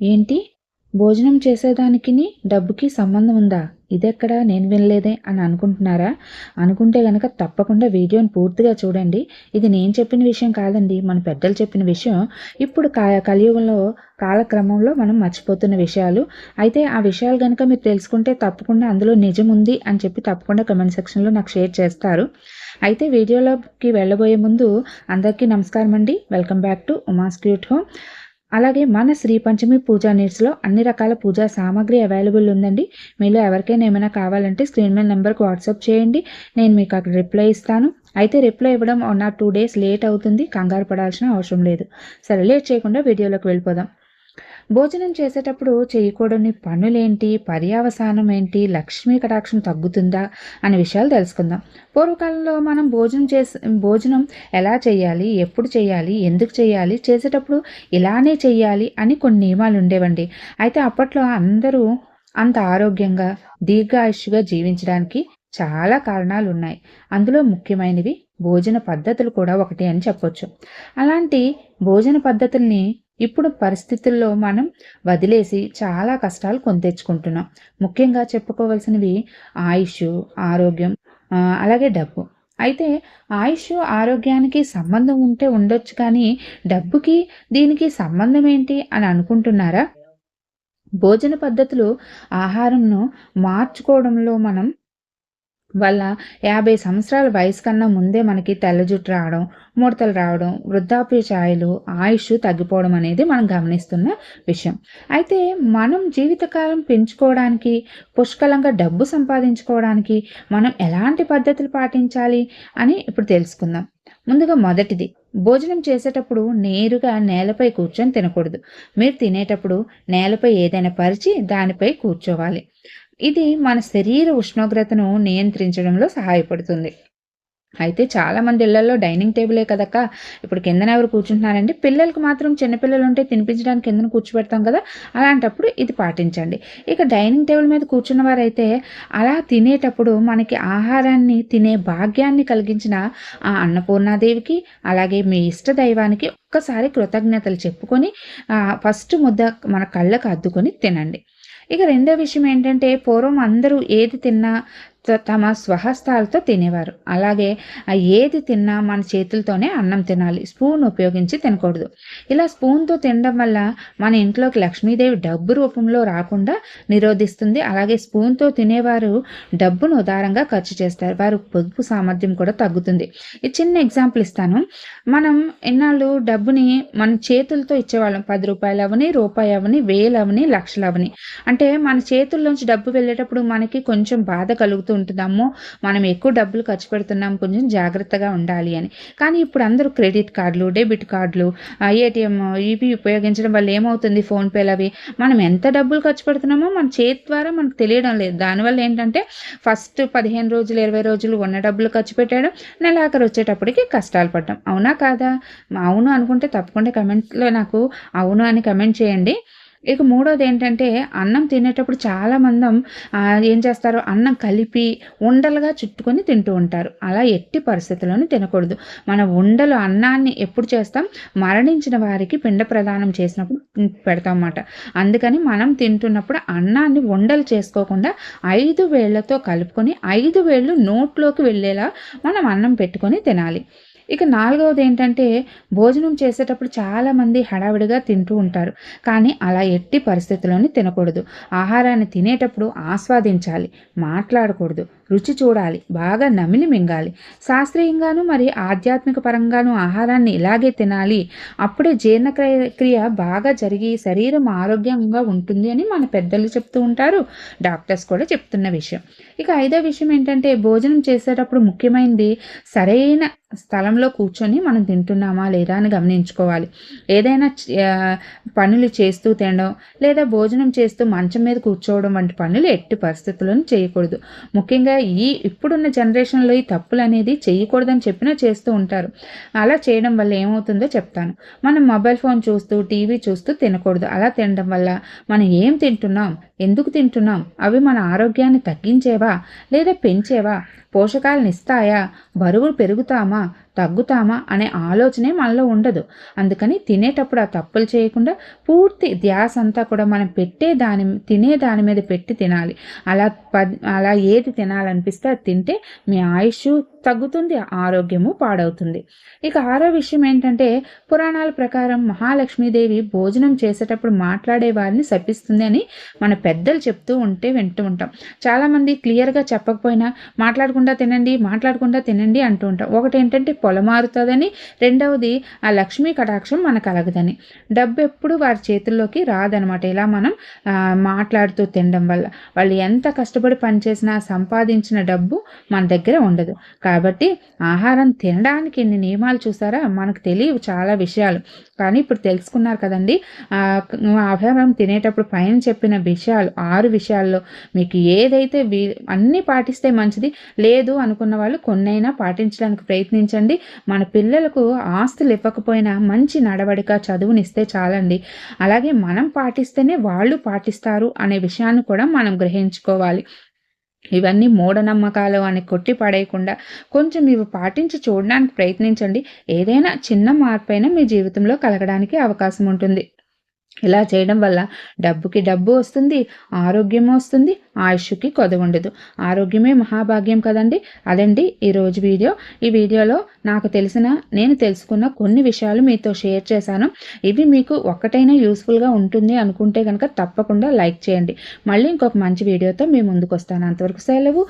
ఏంటి? భోజనం చేసేదానికిని, డబ్బుకి సంబంధం ఉందా? ఇదెక్కడా నేను వినలేదే అని అనుకుంటున్నారా? అనుకుంటే గనక తప్పకుండా వీడియోని పూర్తిగా చూడండి. ఇది నేను చెప్పిన విషయం కాదండి. మన పెద్దలు చెప్పిన విషయం. ఇప్పుడు కలియుగంలో కాలక్రమంలో మనం మర్చిపోతున్న విషయాలు. అయితే ఆ విషయాలు గనక మీరు తెలుసుకుంటే తప్పకుండా అందులో నిజముంది అని చెప్పి తప్పకుండా కామెంట్ సెక్షన్‌లో నాకు షేర్ చేస్తారు. అయితే వీడియోలోకి వెళ్ళబోయే ముందు అందరికీ నమస్కారం అండి. Welcome back to Uma's cute home. అలాగే మన శ్రీ పంచమి పూజా నీడ్స్‌లో అన్ని రకాల పూజా సామాగ్రి అవైలబుల్ ఉందండి. మీలో ఎవరికైనా ఏమైనా కావాలంటే స్క్రీన్ మీద నెంబర్‌కి వాట్సాప్ చేయండి. నేను మీకు అక్కడ రిప్లై ఇస్తాను. అయితే రిప్లై ఇవ్వడం 1 ఆర్ 2 డేస్ లేట్ అవుతుంది. కంగారు పడాల్సిన అవసరం లేదు. సరే లేట్ చేయకుండా వీడియోలోకి వెళ్ళిపోదాం. భోజనం చేసేటప్పుడు చేయకూడని పనులేంటి, పర్యవసానం ఏంటి, లక్ష్మీ కటాక్షం తగ్గుతుందా అనే విషయాలు తెలుసుకుందాం. పూర్వకాలంలో మనం భోజనం ఎలా చేయాలి, ఎప్పుడు చేయాలి, ఎందుకు చేయాలి, చేసేటప్పుడు ఇలానే చేయాలి అని కొన్ని నియమాలు ఉండేవండి. అయితే అప్పట్లో అందరూ అంత ఆరోగ్యంగా దీర్ఘాయుష్గా జీవించడానికి చాలా కారణాలు ఉన్నాయి. అందులో ముఖ్యమైనవి భోజన పద్ధతులు కూడా ఒకటి అని చెప్పొచ్చు. అలాంటి భోజన పద్ధతుల్ని ఇప్పుడు పరిస్థితుల్లో మనం వదిలేసి చాలా కష్టాలు కొని తెచ్చుకుంటున్నాం. ముఖ్యంగా చెప్పుకోవాల్సినవి ఆయుష్, ఆరోగ్యం, అలాగే డబ్బు. అయితే ఆయుష్, ఆరోగ్యానికి సంబంధం ఉంటే ఉండొచ్చు కానీ డబ్బుకి దీనికి సంబంధం ఏంటి అని అనుకుంటున్నారా? భోజన పద్ధతులు ఆహారంను మార్చుకోవడంలో మనం వల్ల 50 సంవత్సరాల వయసు కన్నా ముందే మనకి తెల్ల జుట్టు రావడం, ముడతలు రావడం, వృద్ధాప్య ఛాయలు, ఆయుష్ తగ్గిపోవడం అనేది మనం గమనిస్తున్న విషయం. అయితే మనం జీవితకాలం పెంచుకోవడానికి, పుష్కలంగా డబ్బు సంపాదించుకోవడానికి మనం ఎలాంటి పద్ధతులు పాటించాలి అని ఇప్పుడు తెలుసుకుందాం. ముందుగా మొదటిది, భోజనం చేసేటప్పుడు నేరుగా నేలపై కూర్చొని తినకూడదు. మీరు తినేటప్పుడు నేలపై ఏదైనా పరిచి దానిపై కూర్చోవాలి. ఇది మన శరీర ఉష్ణోగ్రతను నియంత్రించడంలో సహాయపడుతుంది. అయితే చాలామంది ఇళ్లలో డైనింగ్ టేబులే కదక్క! ఇప్పుడు కిందన ఎవరు కూర్చుంటున్నారండి? పిల్లలకి మాత్రం చిన్న పిల్లలుంటే తినిపించడానికి కిందన కూర్చోబెడతాం కదా! అలాంటప్పుడు ఇది పాటించండి. ఇక డైనింగ్ టేబుల్ మీద కూర్చున్న వారైతే అలా తినేటప్పుడు మనకి ఆహారాన్ని తినే భాగ్యాన్ని కలిగించిన ఆ అన్నపూర్ణాదేవికి, అలాగే మీ ఇష్ట దైవానికి ఒక్కసారి కృతజ్ఞతలు చెప్పుకొని ఫస్ట్ ముద్ద మన కళ్ళకు అద్దుకొని తినండి. ఇక రెండో విషయం ఏంటంటే పూర్వం అందరూ ఏది తిన్నా తమ స్వహస్తాలతో తినేవారు. అలాగే ఏది తిన్నా మన చేతులతోనే అన్నం తినాలి. స్పూన్ ఉపయోగించి తినకూడదు. ఇలా స్పూన్‌తో తినడం వల్ల మన ఇంట్లోకి లక్ష్మీదేవి డబ్బు రూపంలో రాకుండా నిరోధిస్తుంది. అలాగే స్పూన్‌తో తినేవారు డబ్బును ఉదారంగా ఖర్చు చేస్తారు. వారి పొదుపు సామర్థ్యం కూడా తగ్గుతుంది. ఈ చిన్న ఎగ్జాంపుల్ ఇస్తాను. మనం ఇన్నాళ్ళు డబ్బుని మన చేతులతో ఇచ్చేవాళ్ళం. రూ. 10 రూపాయి అవని, వేలవని, లక్షలవని. అంటే మన చేతుల్లోంచి డబ్బు వెళ్ళేటప్పుడు మనకి కొంచెం బాధ కలుగుతూ ఉంటుంది. అమ్మో! మనం ఎక్కువ డబ్బులు ఖర్చు పెడుతున్నాం, కొంచెం జాగ్రత్తగా ఉండాలి అని. కానీ ఇప్పుడు అందరూ క్రెడిట్ కార్డులు, డెబిట్ కార్డులు, ఏటీఎం ఇవి ఉపయోగించడం వల్ల ఏమవుతుంది, ఫోన్‌పేలు అవి మనం ఎంత డబ్బులు ఖర్చు పెడుతున్నామో మన చేతి ద్వారా మనకు తెలియడం లేదు. దానివల్ల ఏంటంటే ఫస్ట్ 15 రోజులు, 20 రోజులు ఉన్న డబ్బులు ఖర్చు పెట్టేయడం, నెలాఖరు వచ్చేటప్పటికి కష్టాలు పడడం. అవునా కాదా? అవును అనుకుంటే తప్పకుండా కమెంట్‌లో నాకు అవును అని కమెంట్ చేయండి. ఇక మూడోదేంటంటే అన్నం తినేటప్పుడు చాలామందం ఏం చేస్తారు, అన్నం కలిపి ఉండలుగా చుట్టుకొని తింటూ ఉంటారు. అలా ఎట్టి పరిస్థితుల్లోనూ తినకూడదు. మన ఉండలు అన్నాన్ని ఎప్పుడు చేస్తాం, మరణించిన వారికి పిండ ప్రదానం చేసినప్పుడు పెడతామన్నమాట. అందుకని మనం తింటున్నప్పుడు అన్నాన్ని ఉండలు చేసుకోకుండా 5 వేళ్ళతో కలుపుకొని 5 వేళ్ళు నోట్లోకి వెళ్ళేలా మనం అన్నం పెట్టుకొని తినాలి. ఇక నాలుగవది ఏంటంటే భోజనం చేసేటప్పుడు చాలామంది హడావిడిగా తింటూ ఉంటారు. కానీ అలా ఎట్టి పరిస్థితుల్లోనూ తినకూడదు. ఆహారాన్ని తినేటప్పుడు ఆస్వాదించాలి, మాట్లాడకూడదు, రుచి చూడాలి, బాగా నమిలి మింగాలి. శాస్త్రీయంగాను మరి ఆధ్యాత్మిక పరంగాను ఆహారాన్ని ఇలాగే తినాలి. అప్పుడే జీర్ణక్రియ బాగా జరిగి శరీరం ఆరోగ్యంగా ఉంటుంది అని మన పెద్దలు చెప్తూ ఉంటారు. డాక్టర్స్ కూడా చెప్తున్న విషయం. ఇక ఐదో విషయం ఏంటంటే భోజనం చేసేటప్పుడు ముఖ్యమైనది సరైన స్థలంలో కూర్చొని మనం తింటున్నామా లేదా అని గమనించుకోవాలి. ఏదైనా పనులు చేస్తూ తినడం లేదా భోజనం చేస్తూ మంచం మీద కూర్చోవడం వంటి పనులు ఎట్టి పరిస్థితుల్లోనూ చేయకూడదు. ముఖ్యంగా ఇప్పుడున్న జనరేషన్లో ఈ తప్పులు అనేది చేయకూడదని చెప్పినా చేస్తూ ఉంటారు. అలా చేయడం వల్ల ఏమవుతుందో చెప్తాను. మనం మొబైల్ ఫోన్ చూస్తూ టీవీ చూస్తూ తినకూడదు. అలా తినడం వల్ల మనం ఏం తింటున్నాం, ఎందుకు తింటున్నాం, అవి మన ఆరోగ్యాన్ని తగ్గించేవా లేదా పెంచేవా, పోషకాలను ఇస్తాయా, బరువు పెరుగుతామా, తగ్గుతామా అనే ఆలోచనే మనలో ఉండదు. అందుకని తినేటప్పుడు ఆ తప్పులు చేయకుండా పూర్తి ధ్యాస అంతా కూడా మనం తినే దాని మీద పెట్టి తినాలి. అలా ఏది తినాలనిపిస్తే అది తింటే మీ ఆయుష్ తగ్గుతుంది, ఆరోగ్యము పాడవుతుంది. ఇక ఆరో విషయం ఏంటంటే, పురాణాల ప్రకారం మహాలక్ష్మీదేవి భోజనం చేసేటప్పుడు మాట్లాడే వారిని శపిస్తుంది అని మన పెద్దలు చెప్తూ ఉంటే వింటూ ఉంటాం. చాలామంది క్లియర్గా చెప్పకపోయినా మాట్లాడకుండా తినండి అంటూ ఉంటాం. ఒకటి ఏంటంటే పొలమారుతుందని, రెండవది ఆ లక్ష్మీ కటాక్షం మనకు కలగదని. డబ్బు ఎప్పుడు వారి చేతుల్లోకి రాదనమాట. ఇలా మనం మాట్లాడుతూ తినడం వల్ల వాళ్ళు ఎంత కష్టపడి పనిచేసినా సంపాదించిన డబ్బు మన దగ్గర ఉండదు. కాబట్టి ఆహారం తినడానికి ఎన్ని నియమాలు చూసారా, మనకు తెలియవు చాలా విషయాలు, కానీ ఇప్పుడు తెలుసుకున్నారు కదండి. ఆహారం తినేటప్పుడు పైన చెప్పిన విషయాలు 6 విషయాల్లో మీకు ఏదైతే అన్నీ పాటిస్తే మంచిది, లేదు అనుకున్న వాళ్ళు కొన్నైనా పాటించడానికి ప్రయత్నించండి. మన పిల్లలకు ఆస్తులు ఇవ్వకపోయినా మంచి నడవడిక చదువునిస్తే చాలండి. అలాగే మనం పాటిస్తేనే వాళ్ళు పాటిస్తారు అనే విషయాన్ని కూడా మనం గ్రహించుకోవాలి. ఇవన్నీ మూఢనమ్మకాలు అని కొట్టి పడేయకుండా కొంచెం ఇవి పాటించి చూడడానికి ప్రయత్నించండి. ఏదైనా చిన్న మార్పైనా మీ జీవితంలో కలగడానికి అవకాశం ఉంటుంది. ఇలా చేయడం వల్ల డబ్బుకి డబ్బు వస్తుంది, ఆరోగ్యం వస్తుంది, ఆయుష్కి కొదవుండదు. ఆరోగ్యమే మహాభాగ్యం కదండి. అదండి ఈరోజు వీడియో. ఈ వీడియోలో నేను తెలుసుకున్న కొన్ని విషయాలు మీతో షేర్ చేశాను. ఇవి మీకు ఒక్కటైనా యూస్ఫుల్గా ఉంటుంది అనుకుంటే కనుక తప్పకుండా లైక్ చేయండి. మళ్ళీ ఇంకొక మంచి వీడియోతో మీ ముందుకు వస్తాను. అంతవరకు సెలవు.